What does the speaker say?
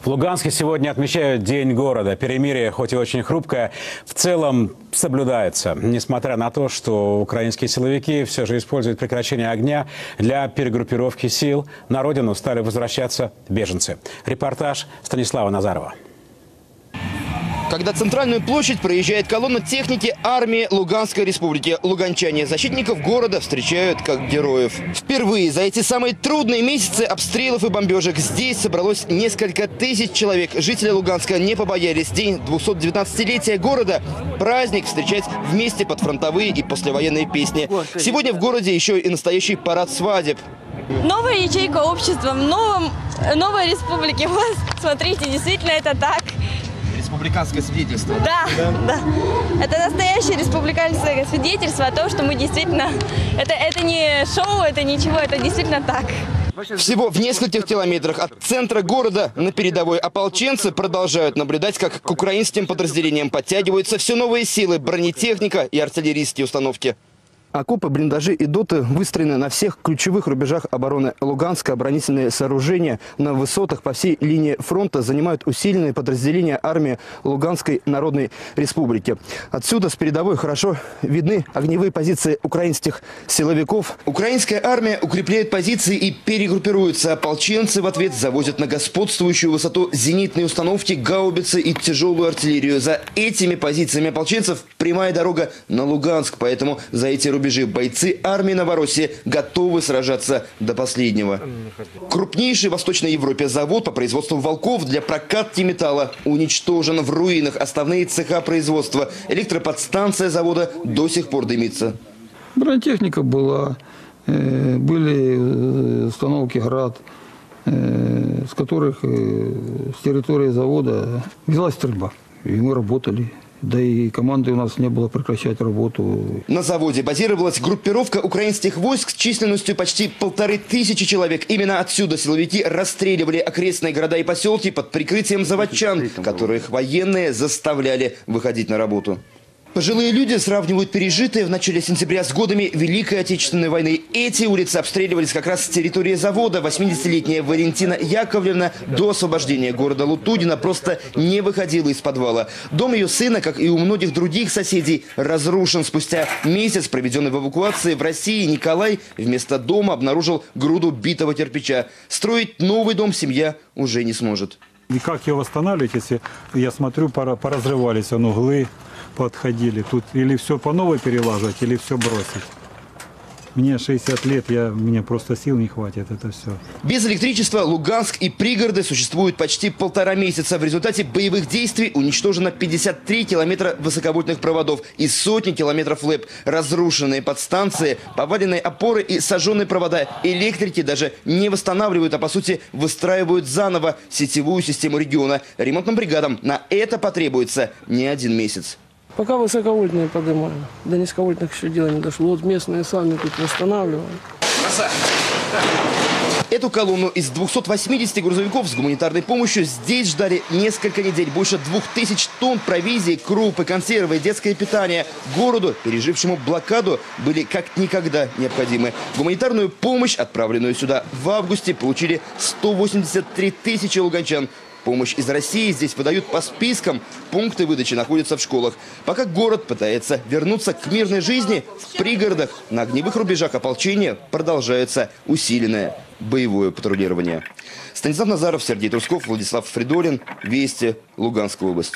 В Луганске сегодня отмечают День города. Перемирие, хоть и очень хрупкое, в целом соблюдается. Несмотря на то, что украинские силовики все же используют прекращение огня для перегруппировки сил, на родину стали возвращаться беженцы. Репортаж Станислава Назарова. Когда центральную площадь проезжает колонна техники армии Луганской республики, луганчане защитников города встречают как героев. Впервые за эти самые трудные месяцы обстрелов и бомбежек здесь собралось несколько тысяч человек. Жители Луганска не побоялись день 219-летия города. Праздник встречать вместе под фронтовые и послевоенные песни. Сегодня в городе еще и настоящий парад свадеб. Новая ячейка общества в новой республике. Вот, смотрите, действительно это так. Республиканское свидетельство. Да. Это настоящее республиканское свидетельство о том, что мы действительно... Это не шоу, это ничего, это действительно так. Всего в нескольких километрах от центра города на передовой ополченцы продолжают наблюдать, как к украинским подразделениям подтягиваются все новые силы, бронетехника и артиллерийские установки. Окопы, блиндажи и доты выстроены на всех ключевых рубежах обороны Луганска. Оборонительные сооружения на высотах по всей линии фронта занимают усиленные подразделения армии Луганской Народной Республики. Отсюда с передовой хорошо видны огневые позиции украинских силовиков. Украинская армия укрепляет позиции и перегруппируется. Ополченцы в ответ завозят на господствующую высоту зенитные установки, гаубицы и тяжелую артиллерию. За этими позициями ополченцев прямая дорога на Луганск, поэтому за эти рубежи бойцы армии Новороссии готовы сражаться до последнего. Крупнейший в Восточной Европе завод по производству волков для прокатки металла уничтожен в руинах. Основные цеха производства. Электроподстанция завода до сих пор дымится. Бронетехника была, были установки «Град», с которых с территории завода велась стрельба. И мы работали. Да и команды у нас не было прекращать работу. На заводе базировалась группировка украинских войск с численностью почти 1500 человек. Именно отсюда силовики расстреливали окрестные города и поселки под прикрытием заводчан, которых военные заставляли выходить на работу. Пожилые люди сравнивают пережитое в начале сентября с годами Великой Отечественной войны. Эти улицы обстреливались как раз с территории завода. 80-летняя Валентина Яковлевна до освобождения города Лутудина просто не выходила из подвала. Дом ее сына, как и у многих других соседей, разрушен. Спустя месяц, проведенный в эвакуации в России, Николай вместо дома обнаружил груду битого кирпича. Строить новый дом семья уже не сможет. И как его восстанавливать, если, я смотрю, поразрывались углы, подходили. Тут или все по новой перелаживать, или все бросить. Мне 60 лет, мне просто сил не хватит, это все. Без электричества Луганск и пригороды существуют почти 1,5 месяца. В результате боевых действий уничтожено 53 километра высоковольтных проводов и сотни километров ЛЭП. Разрушенные подстанции, поваленные опоры и сожженные провода. Электрики даже не восстанавливают, а по сути выстраивают заново сетевую систему региона. Ремонтным бригадам на это потребуется не 1 месяц. Пока высоковольтные поднимаем. До низковольтных еще дело не дошло. Вот местные сами тут восстанавливают. Эту колонну из 280 грузовиков с гуманитарной помощью здесь ждали несколько недель. Больше 2000 тонн провизии, крупы, консервы, детское питание. Городу, пережившему блокаду, были как никогда необходимы. Гуманитарную помощь, отправленную сюда в августе, получили 183 тысячи луганчан. Помощь из России здесь выдают по спискам. Пункты выдачи находятся в школах. Пока город пытается вернуться к мирной жизни, в пригородах на огневых рубежах ополчения продолжается усиленное боевое патрулирование. Станислав Назаров, Сергей Трусков, Владислав Фридолин. Вести. Луганская область.